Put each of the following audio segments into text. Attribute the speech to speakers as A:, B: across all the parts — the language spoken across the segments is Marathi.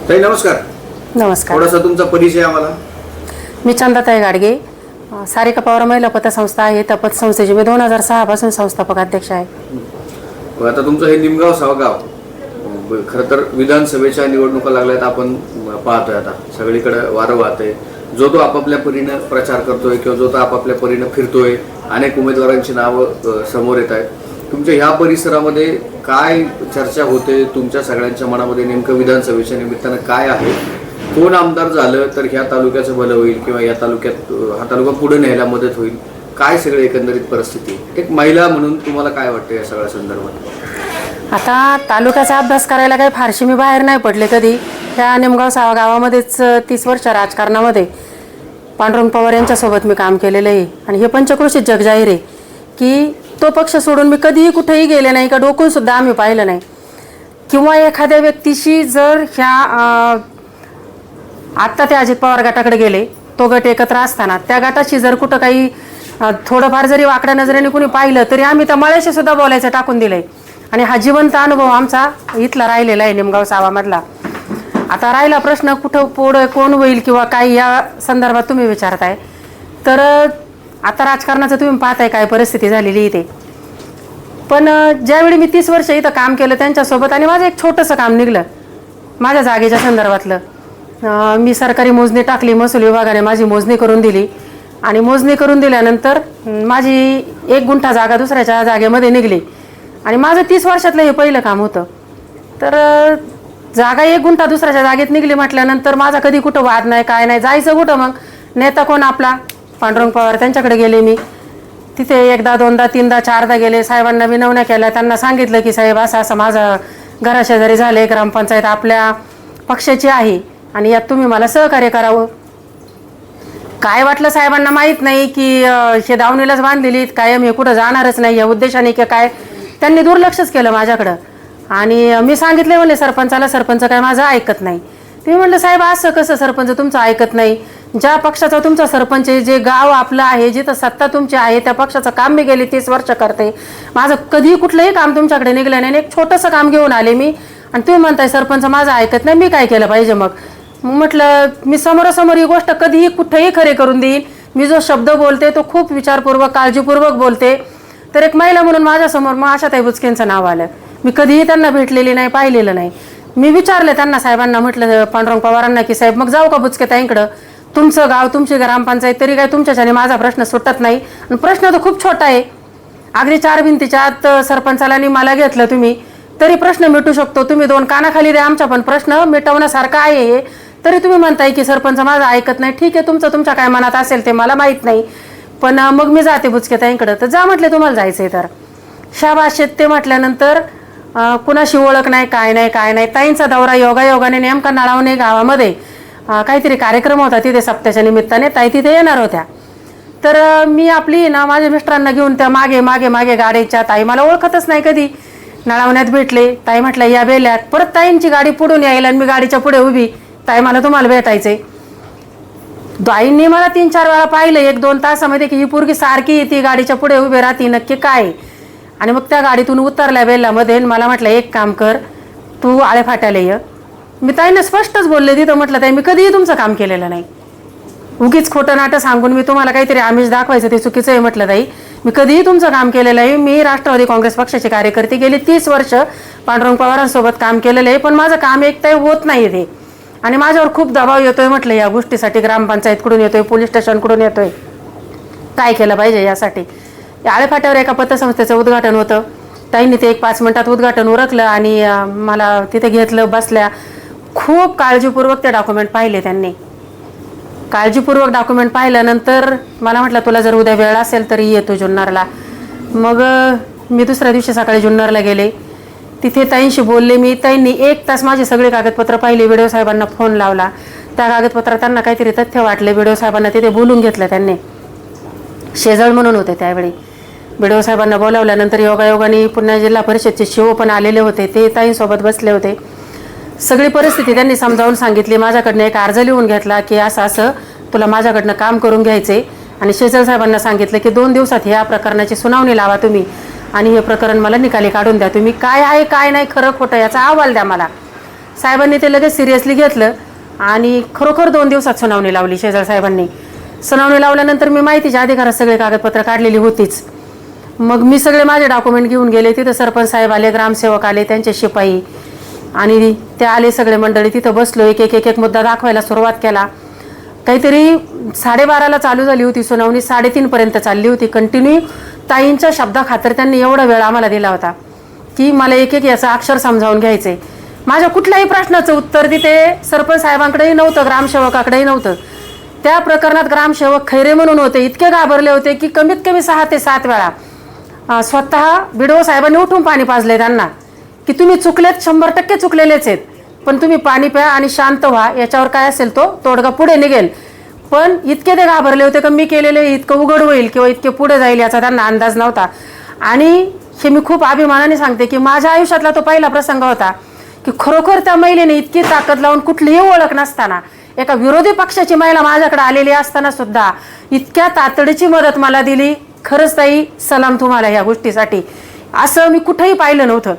A: ताई नमस्कार.
B: नमस्कार.
A: थोडासा तुमचा परिचय आम्हाला.
B: मी चंदाताई गाडगे, सारिका पवार महिला पतसंस्था आहे. त्या पतसंस्थेची मी 2006 पासून संस्थापक अध्यक्ष आहे.
A: आता तुमचं हे निमगाव सावगाव खरं तर विधानसभेच्या निवडणुका लागल्यात. आपण पाहतोय आता सगळीकडे वारं वाहतंय. जो तो आपापल्या परीनं प्रचार करतोय किंवा जो तो आपापल्या परीनं फिरतोय. अनेक उमेदवारांची नावं समोर येत आहेत. तुमच्या ह्या परिसरामध्ये काय चर्चा होते? तुमच्या सगळ्यांच्या मनामध्ये नेमकं विधानसभेच्या निमित्तानं काय आहे? कोण आमदार झालं तर ह्या तालुक्याचं भलं होईल किंवा या तालुक्यात हा तालुका पुढे न्यायला मदत होईल? काय सगळे एकंदरीत परिस्थिती, एक महिला म्हणून तुम्हाला काय वाटतं या सगळ्या संदर्भात?
B: आता तालुक्याचा अभ्यास करायला काही फारशी मी बाहेर नाही पडले कधी. ह्या निमगाव गावामध्येच 30 वर्ष राजकारणामध्ये पांडुरंग पवार यांच्यासोबत मी काम केलेलं आहे. आणि हे पंचक्रोशीत जग जाहीर आहे की तो पक्ष सोडून मी कधीही कुठेही गेले नाही, का डोकूनसुद्धा आम्ही पाहिलं नाही. किंवा एखाद्या व्यक्तीशी जर ह्या आत्ता ते अजित पवार गटाकडे गेले, तो गट एकत्र असताना त्या गटाशी जर कुठं काही थोडंफार जरी वाकड्या नजरेने कुणी पाहिलं तरी आम्ही त्या मळ्याशी सुद्धा बोलायचं टाकून दिलंय. आणि हा जिवंत अनुभव आमचा इथला राहिलेला आहे निमगाव सावामधला. आता राहिला प्रश्न कुठं पुढं कोण होईल किंवा काय या संदर्भात तुम्ही विचारताय, तर आता राजकारणाचं तुम्ही पाहताय काय परिस्थिती झालेली इथे. पण ज्यावेळी मी 30 वर्ष इथं काम केलं त्यांच्यासोबत आणि माझं एक छोटंसं काम निघलं माझ्या जागेच्या संदर्भातलं. मी सरकारी मोजणी टाकली, महसूल विभागाने माझी मोजणी करून दिली आणि मोजणी करून दिल्यानंतर माझी 1 गुंठा जागा दुसऱ्याच्या जागेमध्ये निघली आणि माझं 30 वर्षातलं हे पहिलं काम होतं. तर जागा 1 गुंठा दुसऱ्याच्या जागेत निघली म्हटल्यानंतर माझा कधी कुठं वाद नाही, काय नाही. जायचं कुठं मग? नेता कोण आपला? पांडुरंग पवार, त्यांच्याकडे गेले मी. तिथे 1दा 2दा 3दा 4दा गेले. साहेबांना विनवण्या केल्या, त्यांना सांगितलं की साहेब असं असं माझं घराशेजारी झाले, ग्रामपंचायत आपल्या पक्षाची आहे आणि यात तुम्ही मला सहकार्य करावं. काय वाटलं साहेबांना माहीत नाही की हे दावणीलाच बांधलेली कायम, हे कुठं जाणारच नाही या उद्देशाने की काय. त्यांनी दुर्लक्षच केलं माझ्याकडं. आणि मी सांगितले म्हणले सरपंचाला, सरपंच काय माझं ऐकत नाही. ते म्हणलं साहेब असं कसं सरपंच तुमचं ऐकत नाही? ज्या पक्षाचा तुमचा सरपंच आहे, जे गाव आपलं आहे, जिथं सत्ता तुमची आहे, त्या पक्षाचं काम मी गेली 30 वर्ष करते. माझं कधीही कुठलंही काम तुमच्याकडे निघलं नाही. एक छोटंसं काम घेऊन आले मी आणि तुम्ही म्हणताय सरपंच माझं ऐकत नाही, मी काय केलं पाहिजे? मग म्हटलं मी समोरासमोर ही गोष्ट कधीही कुठेही खरे करून देईन. मी जो शब्द बोलते तो खूप विचारपूर्वक काळजीपूर्वक बोलते. तर एक महिला म्हणून माझ्यासमोर मग आशाताई बुचकेंचं नाव आलं. मी कधीही त्यांना भेटलेली नाही, पाहिलेलं नाही. मी विचारलं त्यांना, साहेबांना म्हटलं पांडुरंग पवारांना की साहेब मग जाऊ का बुचकेताईंकडं? तुमचं गाव, तुमची ग्रामपंचायत, तरी काय तुमच्याच्याने माझा प्रश्न सुटत नाही. आणि प्रश्न तर खूप छोटा आहे. अगदी 4 भिंतीच्या आत सरपंचाला आणि मला घेतलं तुम्ही तरी प्रश्न मिटू शकतो. तुम्ही 2 कानाखाली द्या, आमचा पण प्रश्न मिटवण्यासारखा आहे हे. तरी तुम्ही म्हणताय की सरपंच माझं ऐकत नाही. ठीक आहे, तुमच्या काय मनात असेल ते मला माहीत नाही, पण मग मी जाते बुचकेताईंकडं. तर जा म्हटले तुम्हाला जायचंय तर. शाबास ते म्हटल्यानंतर कुणाशी ओळख नाही, काय नाही काय नाही. ताईंचा दौरा योगायोगाने नेमका नळावणे गावामध्ये काहीतरी कार्यक्रम होता तिथे सप्त्याच्या निमित्ताने. ताई तिथे येणार होत्या. तर मी आपली ना माझ्या मिस्टरांना घेऊन त्या मागे मागे मागे गाडीच्या, ताई मला ओळखतच नाही कधी, नळावण्यात भेटले. ताई म्हटलं या बेल्यात. परत ताईंची गाडी पुढून यायला आणि मी गाडीच्या पुढे उभी. ताई मला तुम्हाला भेटायचंय. ताईंनी मला 3-4 वेळा पाहिलं 1-2 तासामध्ये की ही पोरगी सारखी ती गाडीच्या पुढे उभी राहती, नक्की काय? आणि मग त्या गाडीतून उतरल्या बेल्लामध्ये. मला म्हटलं एक काम कर, तू आळेफाट्याला ये. मी ताईंना स्पष्टच बोलले तिथं. म्हटलं ताई मी कधीही तुमचं काम केलेलं नाही. उगीच खोटं नाटं सांगून मी तुम्हाला काहीतरी आमिष दाखवायचं ते चुकीचं आहे. म्हटलं ताई मी कधीही तुमचं काम केलेलं आहे. मी राष्ट्रवादी काँग्रेस पक्षाची कार्यकर्ती, गेली 30 वर्ष पांडुरंग पवारांसोबत काम केलेलं आहे. पण माझं काम एकताही होत नाही ते आणि माझ्यावर खूप दबाव येतोय. म्हटलं या गोष्टीसाठी ग्रामपंचायतकडून येतोय, पोलीस स्टेशनकडून येतोय. काय केलं पाहिजे यासाठी? आळेफाट्यावर एका पतसंस्थेचं उद्घाटन होतं. ताईंनी ते 5 मिनिटात उद्घाटन उरकलं आणि मला तिथे घेतलं, बसल्या. खूप काळजीपूर्वक ते डॉक्युमेंट पाहिले त्यांनी. काळजीपूर्वक डॉक्युमेंट पाहिल्यानंतर मला म्हटलं तुला जर उद्या वेळ असेल तरी ये तू जुन्नरला. मग मी दुसऱ्या दिवशी सकाळी जुन्नरला गेले. तिथे ताईंशी बोलले मी. ताईंनी 1 तास माझे सगळे कागदपत्र पाहिले. व्हिडिओ साहेबांना फोन लावला. त्या कागदपत्रात त्यांना काहीतरी तथ्य वाटले. व्हिडिओ साहेबांना तिथे बोलून घेतलं त्यांनी. शेजळ म्हणून होते त्यावेळी. व्हिडिओ साहेबांना बोलावल्यानंतर योगायोगाने पुन्हा जिल्हा परिषदचे शिव पण आलेले होते. ते ताईंसोबत बसले होते. सगळी परिस्थिती त्यांनी समजावून सांगितली. माझ्याकडनं एक अर्ज लिहून घेतला की असं असं तुला माझ्याकडनं काम करून घ्यायचे आणि शेजळ साहेबांना सांगितलं की 2 दिवसात या प्रकरणाची सुनावणी लावा तुम्ही आणि हे प्रकरण मला निकाली काढून द्या. तुम्ही काय आहे काय नाही, खरं खोटं याचा अहवाल द्या मला. साहेबांनी ते लगेच सिरियसली घेतलं आणि खरोखर 2 दिवसात सुनावणी लावली. शेजाळ साहेबांनी सुनावणी लावल्यानंतर मी माहितीच्या अधिकारात सगळे कागदपत्र काढलेली होतीच. मग मी सगळे माझे डॉक्युमेंट घेऊन गेले. तिथं सरपंच साहेब आले, ग्रामसेवक आले, त्यांचे शिपाई आणि ते आले सगळे मंडळी. तिथं बसलो, एक मुद्दा दाखवायला सुरुवात केला. काहीतरी 12:30ला चालू झाली होती सुनावणी, 3:30 पर्यंत चालली होती कंटिन्यू. ताईंच्या शब्दाखातर त्यांनी एवढा वेळ आम्हाला दिला होता की मला एक याचं अक्षर समजावून घ्यायचंय. माझ्या कुठल्याही प्रश्नाचं उत्तर तिथे सरपंच साहेबांकडेही नव्हतं, ग्रामसेवकाकडेही नव्हतं. त्या प्रकरणात ग्रामसेवक खैरे म्हणून होते, इतके घाबरले होते की कमीत कमी 6 ते 7 वेळा स्वतः बिडो साहेबांनी उठून पाणी पाजले त्यांना की तुम्ही चुकलेत, 100% चुकलेलेच आहेत, पण तुम्ही पाणी प्या आणि शांत व्हा, याच्यावर काय असेल तो तोडगा पुढे निघेल. पण इतके ते घाबरले होते की मी केलेले इतकं उघड होईल किंवा इतके पुढे जाईल याचा त्यांना अंदाज नव्हता. आणि हे मी खूप अभिमानाने सांगते की माझ्या आयुष्यातला तो पहिला प्रसंग होता की खरोखर त्या महिलेने इतकी ताकद लावून, कुठलीही ओळख नसताना, एका विरोधी पक्षाची महिला माझ्याकडे आलेली असताना सुद्धा इतक्या तातडीची मदत मला दिली. खरंच ताई, सलाम तुम्हाला या गोष्टीसाठी. असं मी कुठेही पाहिलं नव्हतं.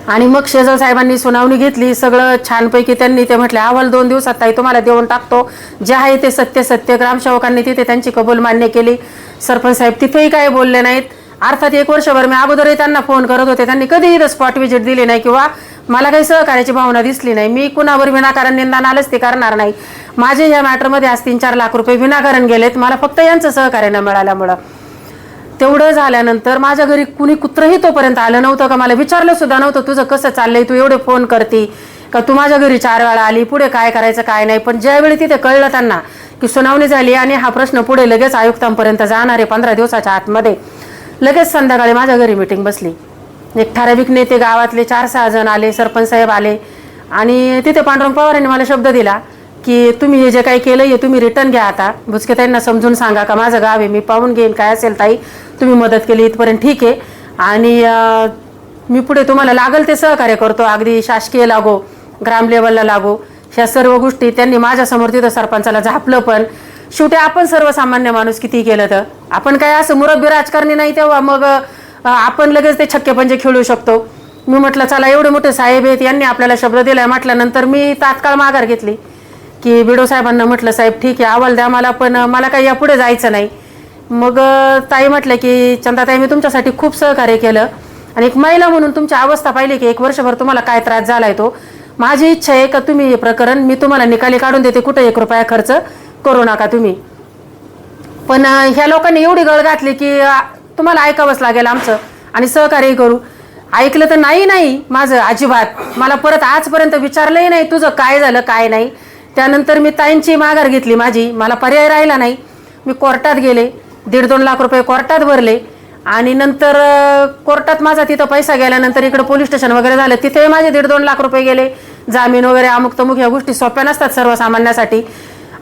B: आणि मग शेजाळ साहेबांनी सुनावणी घेतली, सगळं छानपैकी त्यांनी ते म्हटले अहवाल 2 दिवसात ताई तुम्हाला देऊन टाकतो, जे आहे ते सत्य. ग्रामसेवकांनी तिथे त्यांची कबूल मान्य केली. सरपंच साहेब तिथेही काही बोलले नाहीत. अर्थात 1 वर्षभर मी अगोदरही त्यांना फोन करत होते, त्यांनी कधीही इथं स्पॉट व्हिजिट दिली नाही किंवा मला काही सहकार्याची भावना दिसली नाही. मी कुणावर विनाकारण निंदा नालच ते करणार नाही. माझे या मॅटरमध्ये आज 3-4 लाख रुपये विनाकारण गेलेत, मला फक्त यांचं सहकार्य न मिळाल्यामुळं. तेवढं झाल्यानंतर माझ्या घरी कुणी कुत्रही तोपर्यंत आलं नव्हतं, का मला विचारलं सुद्धा नव्हतं तुझं कसं चाललंय, तू एवढे फोन करते का, तू माझ्या घरी 4 वेळा आली, पुढे काय करायचं काय नाही. पण ज्यावेळी तिथे कळलं त्यांना की सुनावणी झाली आणि हा प्रश्न पुढे लगेच आयुक्तांपर्यंत जाणार आहे 15 दिवसाच्या आतमध्ये, लगेच संध्याकाळी माझ्या घरी मीटिंग बसली. एक ठराविक नेते गावातले 4-6 जण आले, सरपंच साहेब आले आणि तिथे पांडुरंग पवारांनी मला शब्द दिला की तुम्ही हे जे काही केलं हे तुम्ही रिटर्न घ्या. आता बुचके ताईंना समजून सांगा का माझं गाव आहे, मी पाहून घेईन, काय असेल ताई तुम्ही मदत केली इथपर्यंत ठीक आहे, आणि मी पुढे तुम्हाला लागल ते सहकार्य करतो, अगदी शासकीय लागो, ग्राम लेवलला लागो. ह्या सर्व गोष्टी त्यांनी माझ्यासमोर तिथं सरपंचाला झापलं. पण शेवटी आपण सर्वसामान्य माणूस किती केलं तर आपण काय असं मुरब्बी राजकारणी नाही, तेव्हा मग आपण लगेच ते छक्केपंजे खेळू शकतो. मी म्हटलं चला एवढे मोठे साहेब आहेत, यांनी आपल्याला शब्द दिलाय म्हटल्यानंतर मी तात्काळ माघार घेतली की बिडो साहेबांना म्हटलं साहेब ठीक आहे अहवाल द्या मला, पण मला काही यापुढे जायचं नाही. मग ताई म्हटलं की चंदाताई मी तुमच्यासाठी खूप सहकार्य केलं आणि एक महिला म्हणून तुमची अवस्था पाहिली की 1 वर्षभर तुम्हाला काय त्रास झालाय तो, माझी इच्छा आहे का तुम्ही हे प्रकरण मी तुम्हाला निकाली काढून देते, कुठे 1 रुपया खर्च करू नका तुम्ही. पण ह्या लोकांनी एवढी गळ घातली की तुम्हाला ऐकावंच लागेल आमचं आणि सहकार्य करू. ऐकलं तर नाही माझं अजिबात, मला परत आजपर्यंत विचारलंही नाही तुझं काय झालं काय नाही. त्यानंतर मी ताईंची माघार घेतली माझी, मला पर्याय राहिला नाही. मी कोर्टात गेले, 1.5-2 लाख रुपये कोर्टात भरले आणि नंतर कोर्टात माझा तिथं पैसा गेल्यानंतर इकडे पोलीस स्टेशन वगैरे झालं, तिथे माझे 1.5-2 लाख रुपये गेले. जामीन वगैरे अमुक तमुक ह्या गोष्टी सोप्या नसतात सर्वसामान्यासाठी.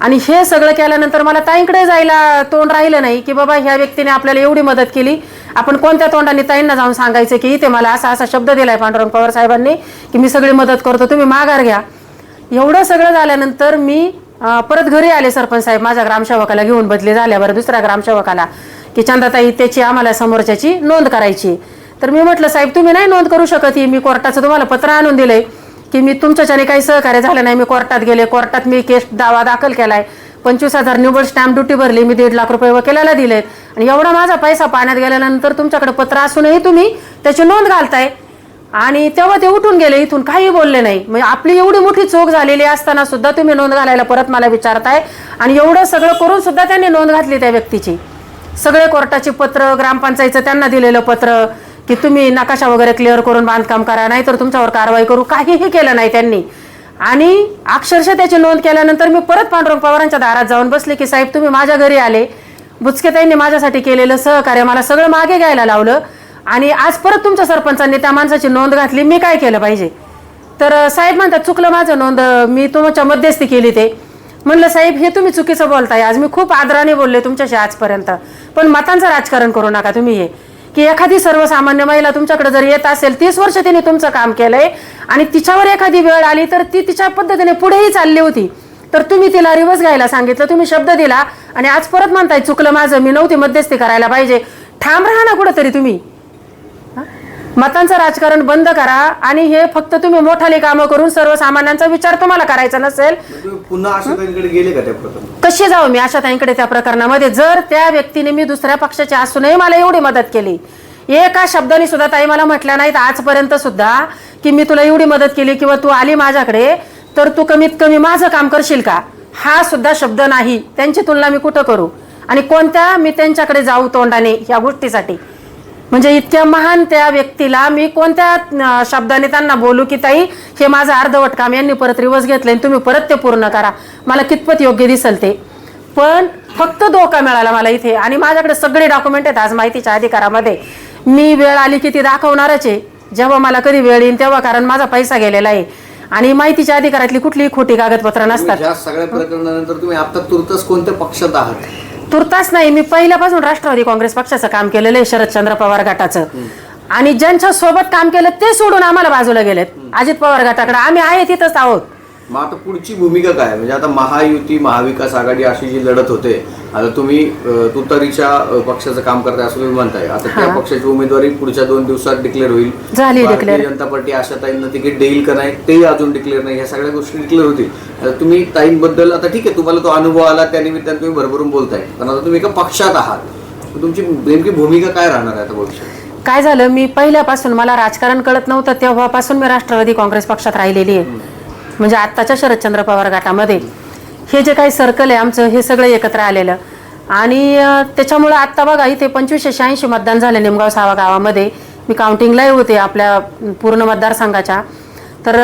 B: आणि हे सगळं केल्यानंतर मला ताईंकडे जायला तोंड राहिलं नाही की बाबा ह्या व्यक्तीने आपल्याला एवढी मदत केली, आपण कोणत्या तोंडाने ताईंना जाऊन सांगायचं की इथे मला असा शब्द दिलाय पांडुरंग पवार साहेबांनी की मी सगळी मदत करतो, तुम्ही माघार घ्या. एवढं सगळं झाल्यानंतर मी परत घरी आले. सरपंच साहेब माझ्या ग्रामसेवकाला घेऊन बदली झाल्यावर दुसऱ्या ग्रामसेवकाला की चंदाताई त्याची आम्हाला समोरच्याची नोंद करायची. तर मी म्हटलं साहेब तुम्ही नाही नोंद करू शकत, ही मी कोर्टाचं तुम्हाला पत्र आणून दिलंय की मी तुमच्याच्याने काही सहकार्य झालं नाही. मी कोर्टात गेले, कोर्टात मी केस दावा दाखल केलाय, 25,000 निव्वळ स्टॅम्प ड्युटी भरली, मी 1.5 लाख रुपये वकिलाला दिलेत आणि एवढा माझा पैसा पाण्यात गेल्यानंतर तुमच्याकडे पत्र असूनही तुम्ही त्याची नोंद घालताय. आणि तेव्हा ते उठून गेले, इथून काही बोलले नाही. म्हणजे आपली एवढी मोठी चूक झालेली असताना सुद्धा तुम्ही नोंद घालायला परत मला विचारताय. आणि एवढं सगळं करून सुद्धा त्यांनी नोंद घातली त्या व्यक्तीची. सगळे कोर्टाची पत्र, ग्रामपंचायतचं त्यांना दिलेलं पत्र की तुम्ही नकाशा वगैरे क्लिअर करून बांधकाम करा, नाही तर तुमच्यावर कारवाई करू, काहीही केलं नाही त्यांनी. आणि अक्षरशः त्याची नोंद केल्यानंतर मी परत पांडुरंग पवारांच्या दारात जाऊन बसले की साहेब तुम्ही माझ्या घरी आले, बुचकेताईंनी माझ्यासाठी केलेलं सहकार्य मला सगळं मागे घ्यायला लावलं आणि आज परत तुमच्या सरपंचांनी त्या माणसाची नोंद घातली, मी काय केलं पाहिजे. तर साहेब म्हणतात चुकलं माझं नोंद, मी तुमच्या मध्यस्थी केली. ते म्हणलं साहेब हे तुम्ही चुकीचं बोलताय, आज मी खूप आदराने बोलले तुमच्याशी आजपर्यंत, पण मतांचं राजकारण करू नका तुम्ही. हे की एखादी सर्वसामान्य महिला तुमच्याकडे जर येत असेल, 30 वर्ष तिने तुमचं काम केलंय आणि तिच्यावर एखादी वेळ आली तर ती तिच्या पद्धतीने पुढेही चालली होती, तर तुम्ही तिला रिवर्स घ्यायला सांगितलं, तुम्ही शब्द दिला आणि आज परत म्हणताय चुकलं माझं, मी नव्हती मध्यस्थी करायला पाहिजे. ठाम राहा ना कुठंतरी तुम्ही. मतांचं राजकारण बंद करा आणि हे फक्त तुम्ही मोठाले कामं करून सर्वसामान्यांचा विचार तुम्हाला करायचा नसेल.
A: तुम्ही पुन्हा आशाताईंकडे गेले का त्या प्रकरणात?
B: कशी जाऊ मी आशाताईंकडे त्या प्रकरणामध्ये? जर त्या व्यक्तीने, मी दुसऱ्या पक्षाची असूनही मला एवढी मदत केली, एका शब्दाने सुद्धा ताई मला म्हटल्या नाहीत आजपर्यंत सुद्धा की मी तुला एवढी मदत केली किंवा तू आली माझ्याकडे तर तू कमीत कमी माझं काम करशील का, हा सुद्धा शब्द नाही. त्यांची तुलना मी कुठं करू आणि कोणत्या मी त्यांच्याकडे जाऊ तोंडाने ह्या गोष्टीसाठी? म्हणजे इतक्या महान त्या व्यक्तीला मी कोणत्या शब्दाने त्यांना बोलू की ताई हे माझं अर्धवट काम यांनी परत रिवर्स घेतलंय, तुम्ही परत ते पूर्ण करा. मला कितपत योग्य दिसेल ते. पण फक्त धोका मिळाला मला इथे आणि माझ्याकडे सगळे डॉक्युमेंट आहेत आज माहितीच्या अधिकारामध्ये. मी वेळ आली की ती दाखवणारच आहे, जेव्हा मला कधी वेळ येईल तेव्हा, कारण माझा पैसा गेलेला आहे आणि माहितीच्या अधिकारातली कुठलीही खोटी कागदपत्र नसतात.
A: या सगळ्या प्रकरणानंतर तुम्ही आता तुर्तच कोणत्या पक्षात आहात?
B: तुर्तास नाही, मी पहिल्यापासून राष्ट्रवादी काँग्रेस पक्षाचं काम केलेलं आहे, शरदचंद्र पवार गटाचं. आणि ज्यांच्या सोबत काम केलं ते सोडून आम्हाला बाजूला गेलेत अजित पवार गटाकडे. आम्ही आहे तिथंच आहोत.
A: मग आता पुढची भूमिका काय? म्हणजे आता महायुती महाविकास आघाडी अशी जी लढत होते, आता तुम्ही तुतारीच्या पक्षाचं काम करताय असं तुम्ही म्हणताय. आता त्या पक्षाची उमेदवारी पुढच्या 2 दिवसात डिक्लेअर होईल.
B: झाली
A: भारतीय
B: डिक्लेअर.
A: जनता पार्टी आशाताईंना तिकीट देईल का नाही तेही अजून डिक्लेअर नाही. ह्या सगळ्या गोष्टी डिक्लेअर होतील. आता तुम्ही ताईंबद्दल, आता ठीक आहे तुम्हाला तो अनुभव आला त्यानिमित्ताने तुम्ही भरभरून बोलताय, पण आता तुम्ही एका पक्षात आहात, तुमची नेमकी भूमिका काय राहणार आहे आता भविष्यात?
B: काय झालं, मी पहिल्यापासून, मला राजकारण कळत नव्हतं तेव्हापासून मी राष्ट्रवादी काँग्रेस पक्षात राहिलेली आहे. म्हणजे आत्ताच्या शरदचंद्र पवार गटामध्ये हे जे काही सर्कल आहे आमचं हे सगळं एकत्र आलेलं. आणि त्याच्यामुळं आत्ता बघा इथे 2586 मतदान झाले निमगाव सावा गावामध्ये. मी काउंटिंगलाही होते आपल्या पूर्ण मतदारसंघाच्या. तर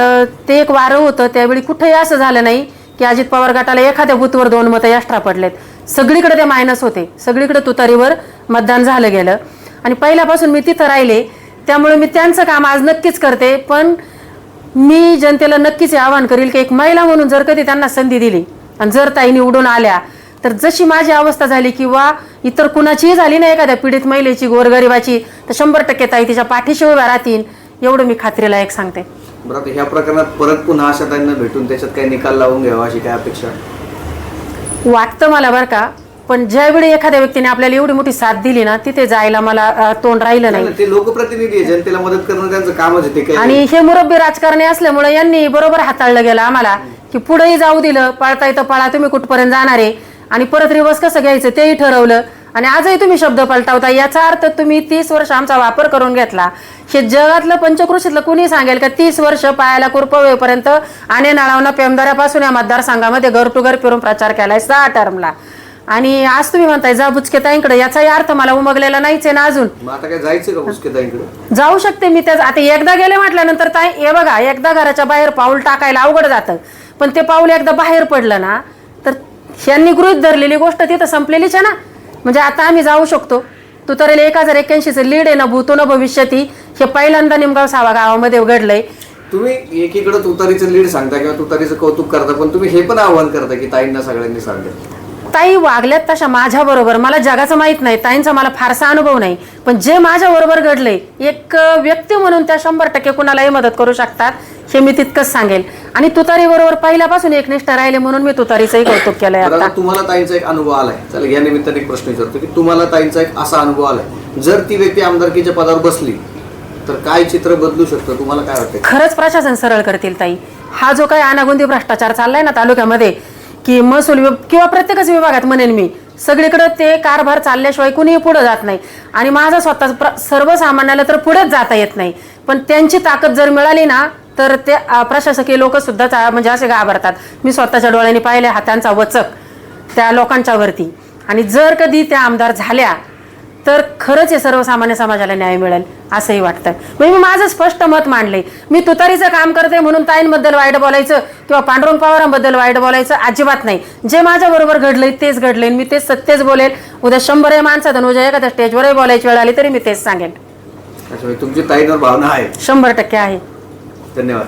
B: ते एक वारं होतं त्यावेळी. कुठेही असं झालं नाही की अजित पवार गटाला एखाद्या बूथवर 2 मतं एक्स्ट्रा पडलेत. सगळीकडे ते मायनस होते, सगळीकडे तुतारीवर मतदान झालं गेलं. आणि पहिल्यापासून मी तिथं राहिले त्यामुळे मी त्यांचं काम आज नक्कीच करते. पण मी जनतेला नक्कीच हे आवाहन करील की एक महिला म्हणून जर कधी त्यांना संधी दिली आणि जर ताई निवडून आल्या तर जशी माझी अवस्था झाली किंवा इतर कुणाचीही झाली नाही एखाद्या पीडित महिलेची, गोरगरिबाची, तर 100% ताई तिच्या पाठीशी उभ्या राहतील एवढं मी खात्रीला एक सांगते.
A: बरं, आता ह्या प्रकरणात परत पुन्हा आशाताईंना भेटून त्याच्यात काही निकाल लावून घ्यावा अशी काय अपेक्षा
B: वाटतं मला बरं का. पण ज्यावेळी एखाद्या व्यक्तीने आपल्याला एवढी मोठी साथ दिली ना तिथे जायला मला तोंड राहिलं नाही.
A: ते लोकप्रतिनिधी आहे, जनतेला मदत करणं त्यांचं कामच आहे. ते काय
B: आणि हे मुरब्बी राजकारणी असल्यामुळे यांनी बरोबर हाताळलं गेलं आम्हाला की पुढेही जाऊ दिलं, पळता येतं पळा, तुम्ही कुठपर्यंत जाणार आहे आणि परत रिवर्स कसं घ्यायचं तेही ठरवलं. आणि आजही तुम्ही शब्द पलटावता, याचा अर्थ तुम्ही 30 वर्ष आमचा वापर करून घेतला. हे जगातलं पंचक्रोशीतलं कुणी सांगेल का 30 वर्ष पायाला कुरप होईपर्यंत आणि नाळावना पेमदाऱ्यापासून या मतदारसंघामध्ये घर टू घर फिरून प्रचार केलाय 6 टर्मला. आणि आज तुम्ही म्हणताय जा बुचकेताईंकडे, याचाही अर्थ मला उमगलेला नाहीच आहे ना अजून.
A: आता काय जायचं का बुचकेताईंकडे?
B: जाऊ शकते मी. त्या आता एकदा गेले म्हटल्यानंतर ताई हे बघा, एकदा घराच्या बाहेर पाऊल टाकायला अवघड जातं, पण ते पाऊल एकदा बाहेर पडलं ना तर यांनी गृहीत धरलेली गोष्ट तिथं संपलेलीच आहे ना. म्हणजे आता आम्ही जाऊ शकतो. तुतारीला 1081चं लीड आहे ना भूतो न भविष्यती. हे पहिल्यांदा निमगाव सावा गावामध्ये उघडलंय.
A: तुम्ही एकीकडे तुतारीचं लीड सांगता किंवा तुतारीचं कौतुक करता, पण तुम्ही हे पण आव्हान करता की ताईंना सगळ्यांनी सांगा.
B: ताई वागल्यात तशा माझ्या बरोबर, मला जगाचं माहित नाही, ताईंचा मला फारसा अनुभव नाही, पण जे माझ्या बरोबर घडलंय एक व्यक्ती म्हणून त्या 100% कुणालाही मदत करू शकतात हे मी तितकंच सांगेल. आणि तुतारी बरोबर पहिल्यापासून एकनिष्ठ राहिले म्हणून मी तुतारीचंही कौतुक केलंय. आता
A: तुम्हाला ताईंचा एक अनुभव आलाय, चला या निमित्ताने एक प्रश्न विचारतो की तुम्हाला ताईंचा एक असा अनुभव आलाय, जर ती व्यक्ती आमदारकीच्या पदावर बसली तर काय चित्र बदलू शकतं, तुम्हाला काय वाटतं?
B: खरंच प्रशासन सरळ करतील ताई. हा जो काही अनागोंदी भ्रष्टाचार चाललाय ना तालुक्यामध्ये की महसूल किंवा प्रत्येकच विभागात म्हणेन मी, सगळीकडे ते कारभार चालल्याशिवाय कुणीही पुढे जात नाही. आणि माझा स्वतः सर्वसामान्याला तर पुढेच जाता येत नाही, पण त्यांची ताकद जर मिळाली ना तर ते प्रशासकीय लोक सुद्धा म्हणजे असे घाबरतात. मी स्वतःच्या डोळ्यांनी पाहिले हातांचा वचक त्या लोकांच्या वरती. आणि जर कधी त्या आमदार झाल्या तर खरंच हे सर्वसामान्य समाजाला न्याय मिळेल असंही वाटतं. म्हणजे मी माझं स्पष्ट मत मांडले. मी तुतारीचं काम करते म्हणून ताईंबद्दल वाईट बोलायचं किंवा पांडुरंग पवारांबद्दल वाईट बोलायचं अजिबात नाही. जे माझ्या बरोबर घडलंय तेच घडलंय, मी तेच सत्यच बोलेल. उद्या 100 माणसात उद्या एखाद्या स्टेजवरही बोलायची वेळ आली तरी मी तेच सांगेन.
A: तुमची ताईंवर भावना आहे?
B: 100% आहे.
A: धन्यवाद.